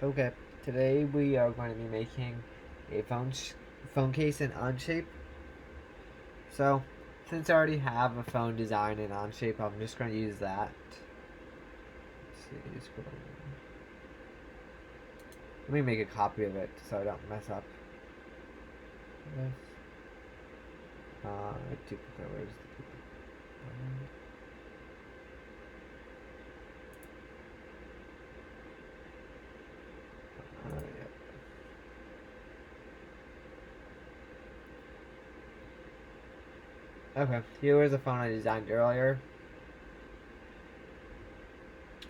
Okay, today we are going to be making a phone case in Onshape. So, since I already have a phone design in Onshape, I'm just going to use that. Let's see, let me make a copy of it so I don't mess up this. Duplicate, where's the duplicate? Yeah. Okay, here was the phone I designed earlier.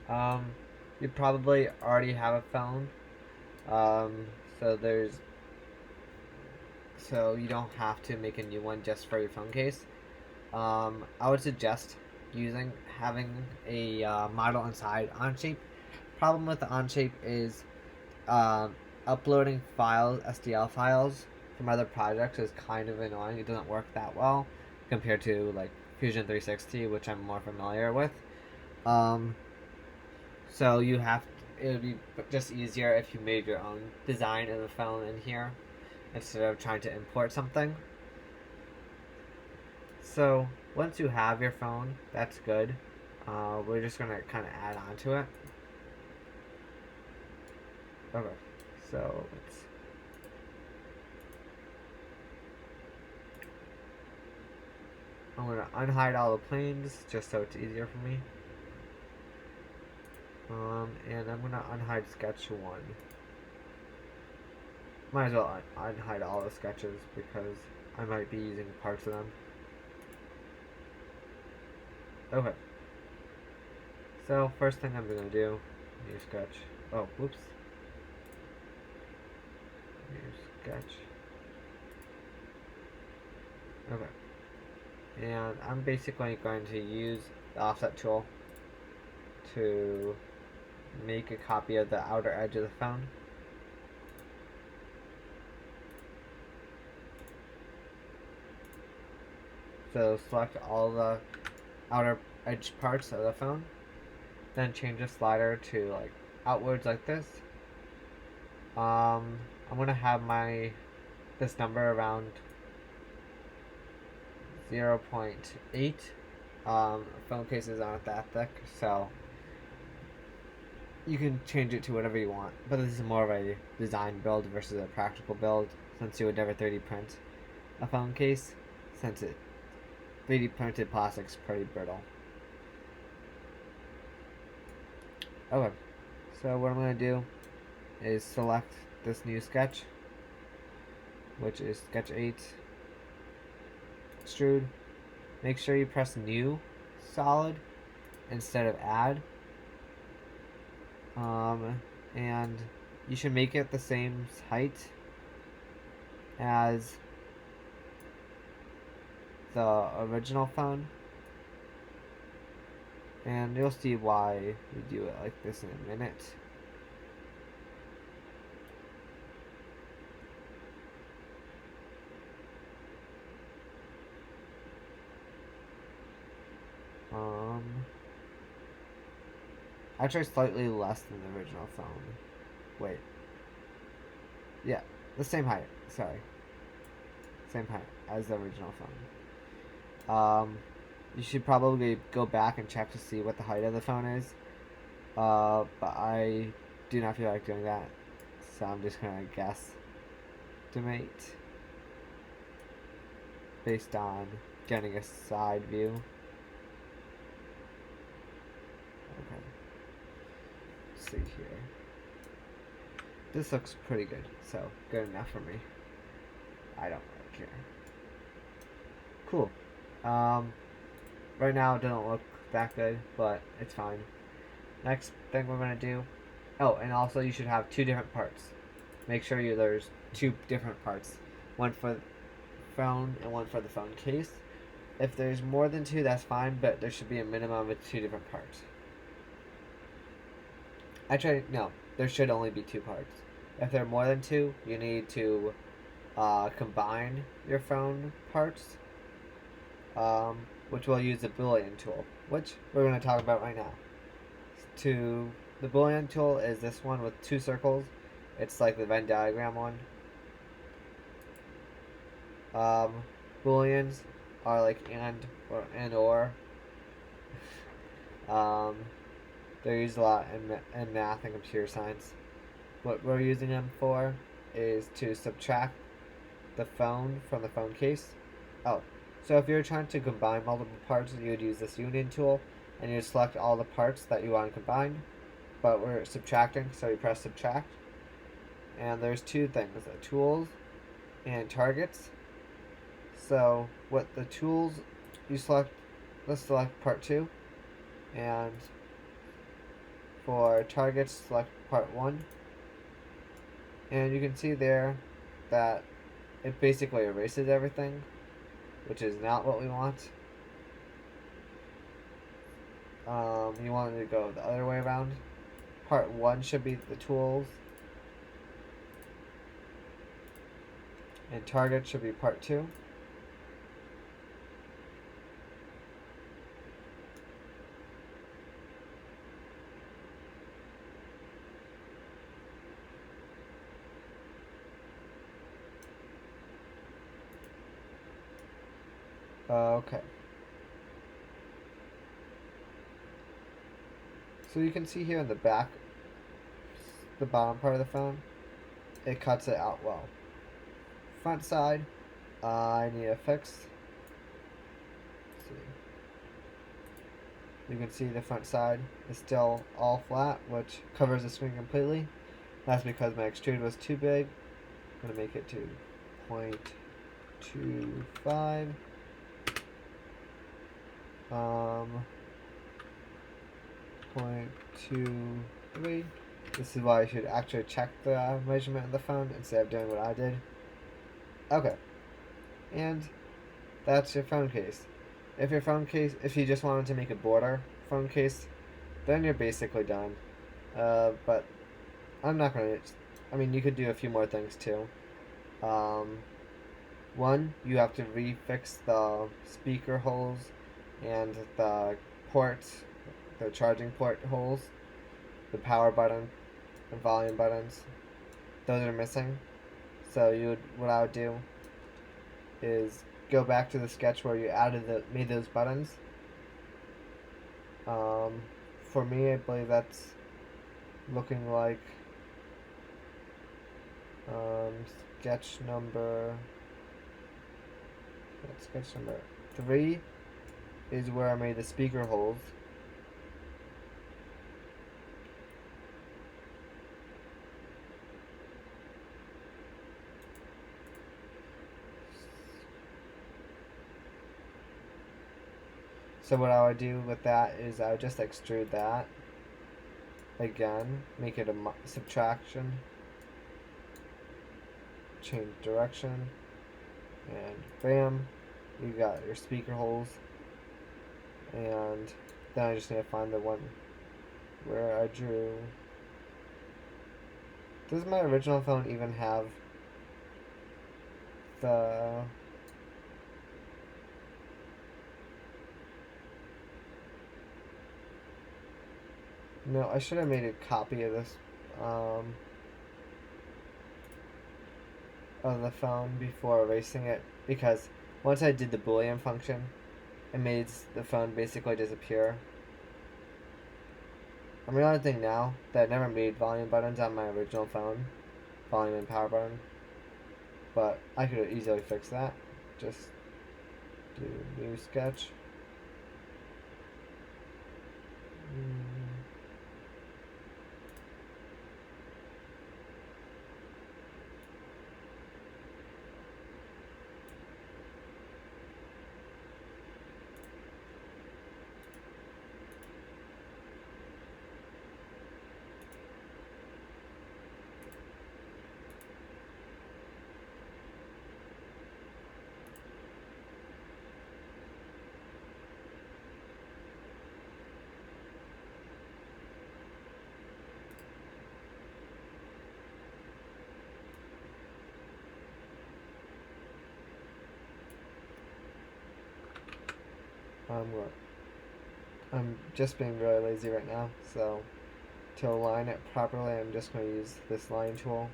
Um, you probably already have a phone. Um, so there's so you don't have to make a new one just for your phone case. I would suggest having a model inside Onshape. Problem with the Onshape is uploading STL files from other projects is kind of annoying. It doesn't work that well compared to like Fusion 360, which I'm more familiar with. Um, so it would be just easier if you made your own design of the phone in here instead of trying to import something. So once you have your phone, that's good. We're just gonna kind of add on to it. Okay, so I'm gonna unhide all the planes just so it's easier for me. And I'm gonna unhide sketch 1. Might as well unhide all the sketches because I might be using parts of them. Okay. So first thing I'm gonna do, new sketch. Oh, whoops. New sketch. Okay. And I'm basically going to use the offset tool to make a copy of the outer edge of the phone. So select all the outer edge parts of the phone, then change the slider to like outwards like this. I'm gonna have this number around 0.8. Phone cases aren't that thick, so you can change it to whatever you want. But this is more of a design build versus a practical build, since you would never 3D print a phone case, since 3D printed plastic's pretty brittle. Okay, so what I'm gonna do is select this new sketch, which is sketch 8, extrude. Make sure you press new solid instead of add. And you should make it the same height as the original phone. And you'll see why we do it like this in a minute. Actually slightly less than the original phone. Wait. Yeah, the same height. Sorry. Same height as the original phone. You should probably go back and check to see what the height of the phone is. But I do not feel like doing that. So I'm just gonna guesstimate based on getting a side view. Okay. Let's see here. This looks pretty good, so good enough for me. I don't really care. Cool. Right now it doesn't look that good, but it's fine. Next thing we're gonna do. Oh, and also you should have 2 different parts. Make sure there's 2 different parts. One for the phone and one for the phone case. If there's more than 2, that's fine, but there should be a minimum of 2 different parts. Actually, no, there should only be 2 parts. If there are more than 2, you need to combine your phone parts, which we'll use the Boolean Tool, which we're going to talk about right now, to The Boolean tool is this one with two circles. It's like the Venn diagram one. Booleans are like and or. Um, they're used a lot in math and computer science. What we're using them for is to subtract the phone from the phone case. Oh, so if you're trying to combine multiple parts, you would use this union tool, and you would select all the parts that you want to combine. But we're subtracting, so you press subtract. And there's two things: tools and targets. So what the tools you select, let's select part 2, and for targets select part 1, and you can see there that it basically erases everything, which is not what we want. You want it to go the other way around. Part 1 should be the tools, and target should be part 2. Okay. So you can see here in the back, the bottom part of the phone, it cuts it out well. Front side, I need a fix. Let's see. You can see the front side is still all flat, which covers the screen completely. That's because my extrude was too big. I'm going to make it to 0.25. 0.23. This is why I should actually check the measurement of the phone instead of doing what I did. Okay. And that's your phone case. If you just wanted to make a border phone case, then you're basically done. But I'm not going to, you could do a few more things too. One, you have to refix the speaker holes and the ports, the charging port holes, the power button, and volume buttons. Those are missing. So what I would do is go back to the sketch where you made those buttons. For me, I believe that's looking like sketch number 3 is where I made the speaker holes. So what I would do with that is I would just extrude that again, make it a subtraction, change direction, and bam, you got your speaker holes. And then I just need to find the one where I drew. Does my original phone even have the No, I should have made a copy of this of the phone before erasing it, because once I did the Boolean function, it made the phone basically disappear. I'm realizing now that I never made volume buttons on my original phone, volume and power button, but I could easily fix that. Just do new sketch. I'm just being really lazy right now, so to align it properly, I'm just going to use this line tool.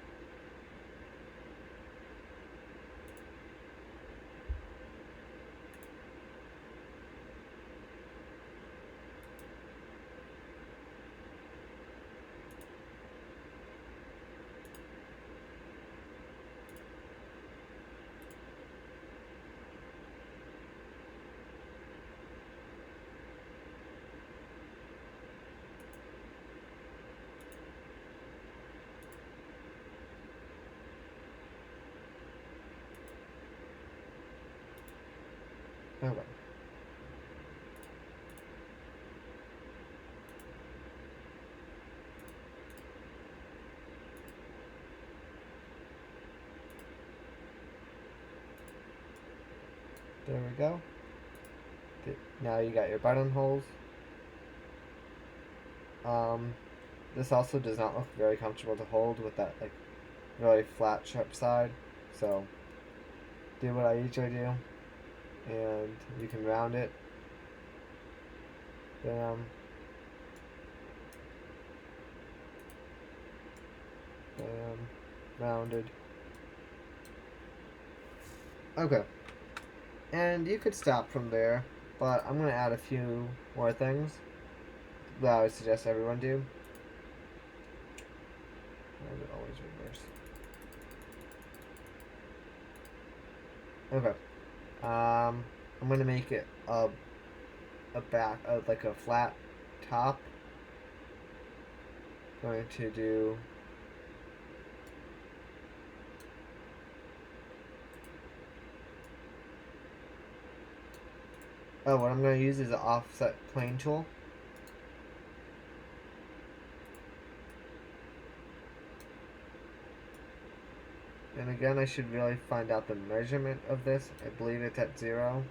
Okay. There we go. Now you got your buttonholes. This also does not look very comfortable to hold with that like really flat sharp side. So do what I usually do, and you can round it. Bam. Bam. Rounded. Okay. And you could stop from there, but I'm going to add a few more things that I would suggest everyone do. I would always reverse. Okay. I'm going to make it a back, like a flat top. Going to do what I'm going to use is an offset plane tool. And again, I should really find out the measurement of this. I believe it's at 0,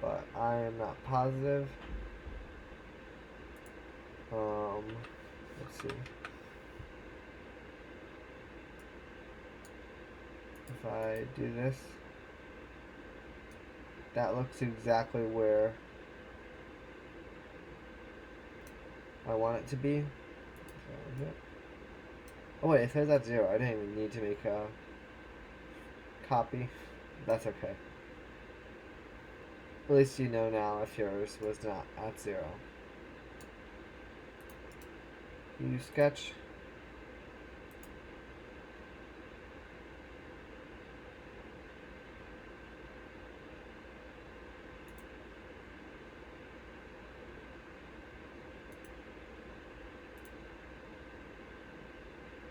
but I am not positive. Let's see. If I do this, that looks exactly where I want it to be. Oh wait, it says at 0. I didn't even need to make a copy. That's okay. At least you know now if yours was not at 0. Use sketch.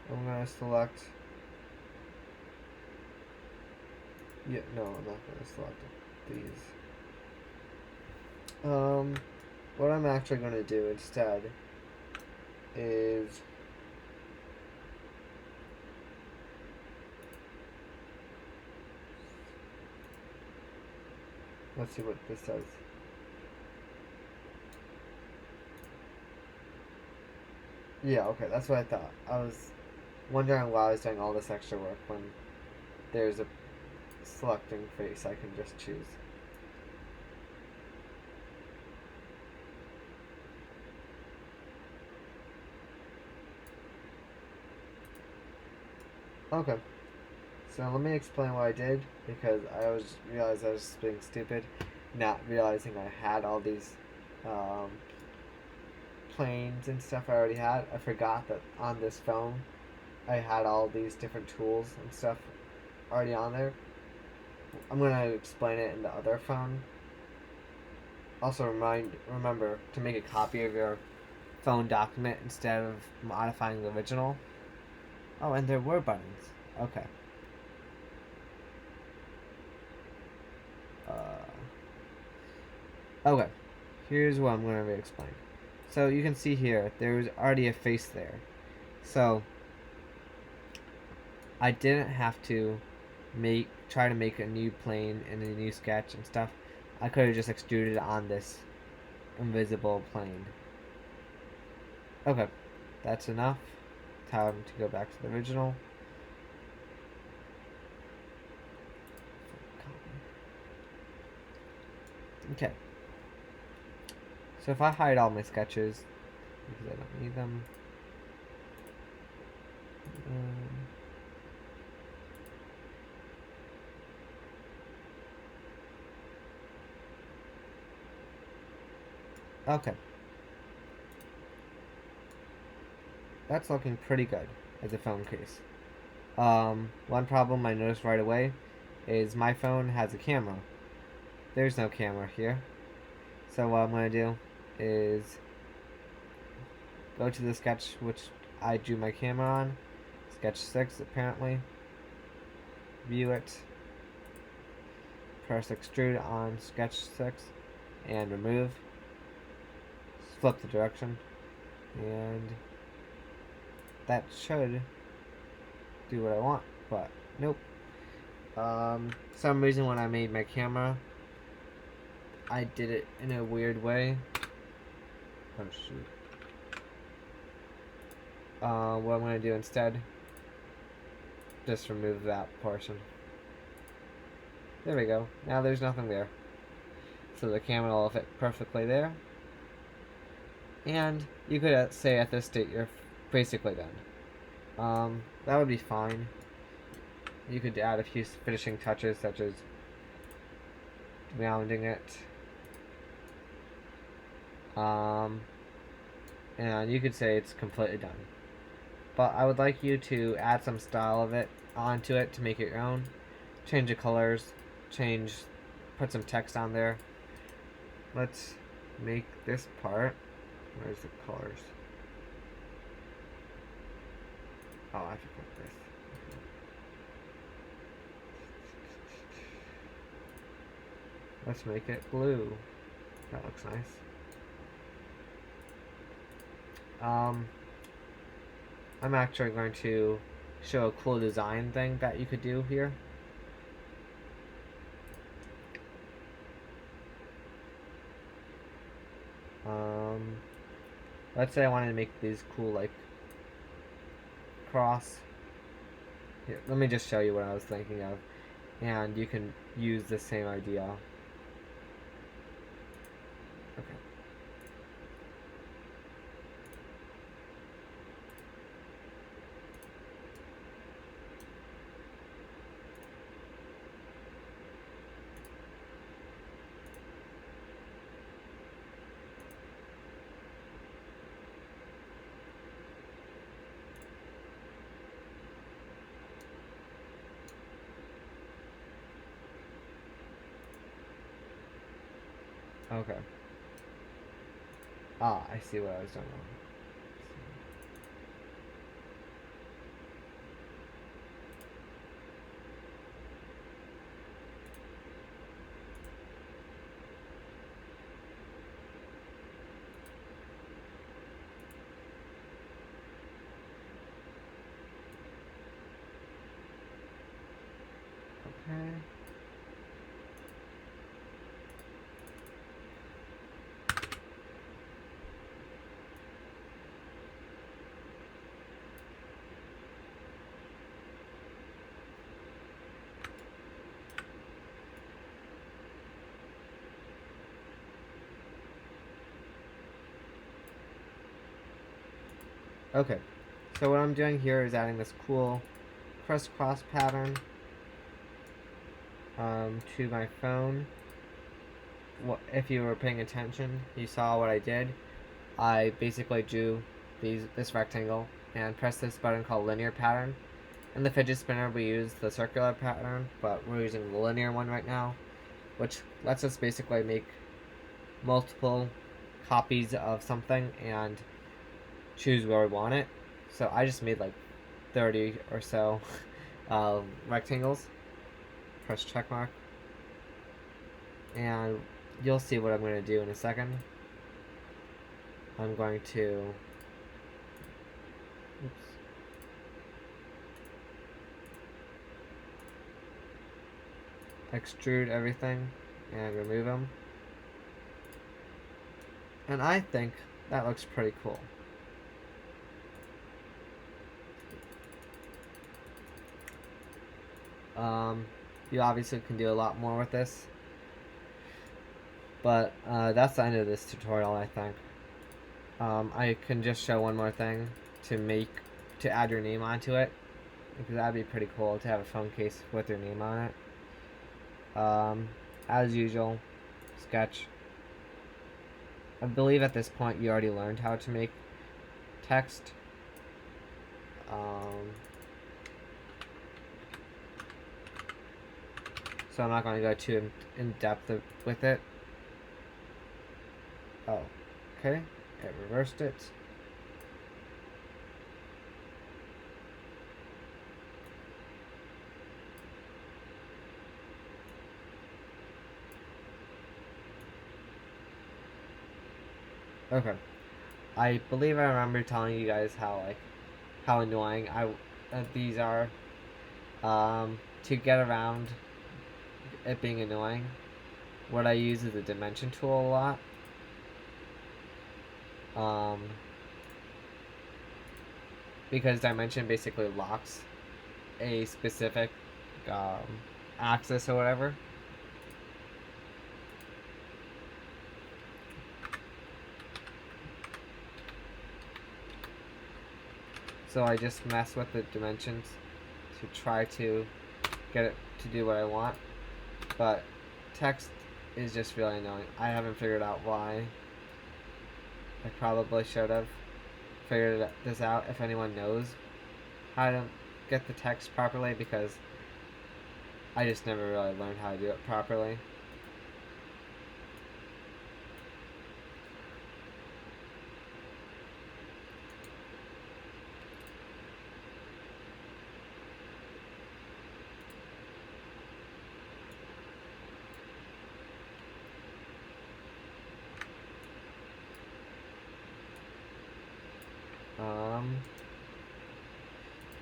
I'm going to select. Yeah, no, I'm not going to select these. What I'm actually going to do instead is let's see what this says. Yeah, okay, that's what I thought. I was wondering why I was doing all this extra work when there's a selecting face I can just choose. Okay, so let me explain what I did, because I realized I was being stupid, not realizing I had all these planes and stuff I already had. I forgot that on this phone I had all these different tools and stuff already on there. I'm going to explain it in the other phone. Also remember to make a copy of your phone document instead of modifying the original. Oh, and there were buttons. Okay. Okay. Here's what I'm going to re-explain. So you can see here, there's already a face there. So I didn't have to try to make a new plane and a new sketch and stuff. I could have just extruded it on this invisible plane. Okay, that's enough. Time to go back to the original. Okay. So if I hide all my sketches, because I don't need them, Okay. That's looking pretty good as a phone case. One problem I noticed right away is my phone has a camera. There's no camera here. So what I'm going to do is go to the sketch which I drew my camera on. Sketch 6 apparently. View it. Press extrude on sketch 6 and remove. Flip the direction. And that should do what I want, but nope. Some reason when I made my camera, I did it in a weird way. Oh shoot. What I'm gonna do instead, just remove that portion. There we go. Now there's nothing there. So the camera will fit perfectly there. And you could say at this state you're basically done. That would be fine. You could add a few finishing touches such as rounding it. And you could say it's completely done. But I would like you to add some style of it onto it to make it your own. Change the colors, put some text on there. Let's make this part. Where's the colors? Oh, I have to put this. Let's make it blue. That looks nice. I'm actually going to show a cool design thing that you could do here. Let's say I wanted to make these cool, like, cross. Here, let me just show you what I was thinking of. And you can use the same idea. Okay. Okay. Ah, I see what I was doing wrong. Okay. Okay, so what I'm doing here is adding this cool crisscross pattern to my phone. If you were paying attention, you saw what I did. I basically drew this rectangle and pressed this button called linear pattern. In the fidget spinner we use the circular pattern, but we're using the linear one right now, which lets us basically make multiple copies of something and choose where we want it. So I just made like 30 or so rectangles. Press check mark. And you'll see what I'm going to do in a second. I'm going to extrude everything and remove them. And I think that looks pretty cool. You obviously can do a lot more with this, but that's the end of this tutorial, I think. I can just show one more thing to make to add your name onto it, because that'd be pretty cool to have a phone case with your name on it. As usual, sketch. I believe at this point you already learned how to make text. So I'm not going to go too in depth with it. Oh, okay. I reversed it. Okay. I believe I remember telling you guys how annoying these are. To get around it being annoying, what I use is the dimension tool a lot. Because dimension basically locks a specific axis or whatever. So I just mess with the dimensions to try to get it to do what I want. But text is just really annoying. I haven't figured out why. I probably should have figured this out if anyone knows how to get the text properly, because I just never really learned how to do it properly.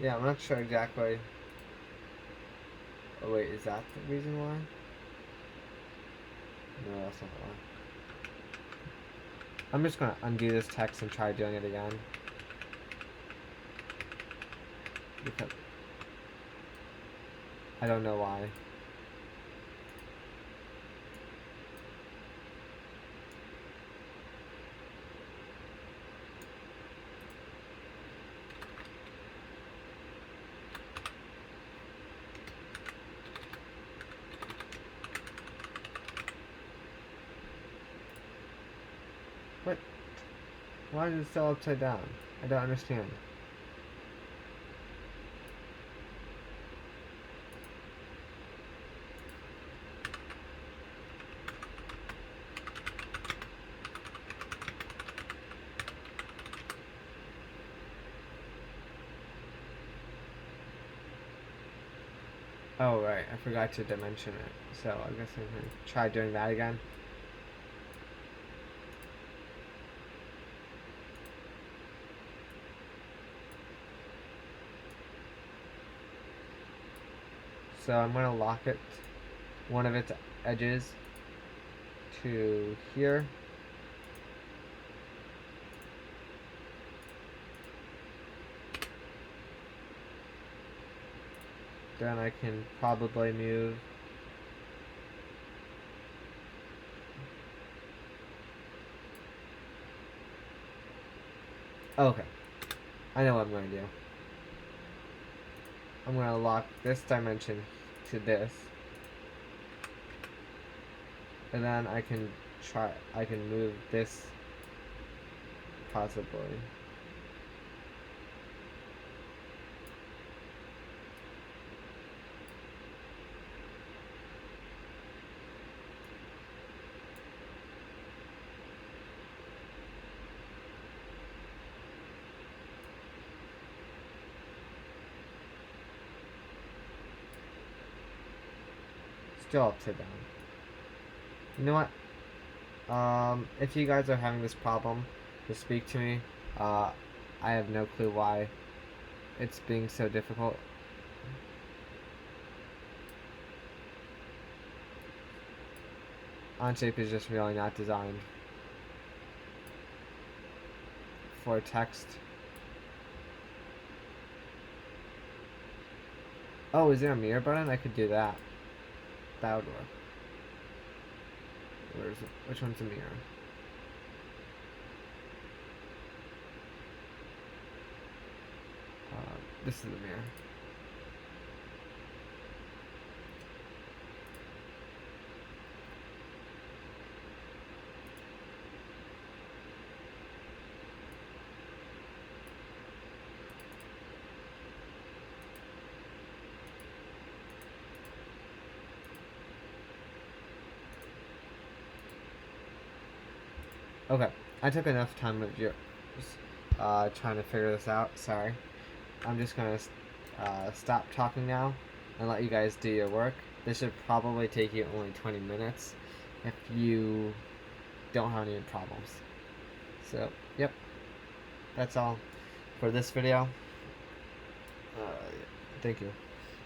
Yeah, I'm not sure exactly. Oh wait, is that the reason why? No, that's not why. I'm just gonna undo this text and try doing it again. Because I don't know why. What? Why is it still upside down? I don't understand. Oh right, I forgot to dimension it. So I guess I'm gonna try doing that again. So I'm gonna lock it, one of its edges, to here. Then I can probably move okay. I know what I'm going to do. I'm going to lock this dimension to this. And then I can move this possibly. Still upside down. You know what? If you guys are having this problem, just speak to me. I have no clue why it's being so difficult. Onshape is just really not designed for text. Oh, is there a mirror button? I could do that. That would work. Where's it? Which one's the mirror? This is the mirror. Okay, I took enough time of yours trying to figure this out. Sorry. I'm just gonna stop talking now and let you guys do your work. This should probably take you only 20 minutes if you don't have any problems. So, yep, that's all for this video. Thank you.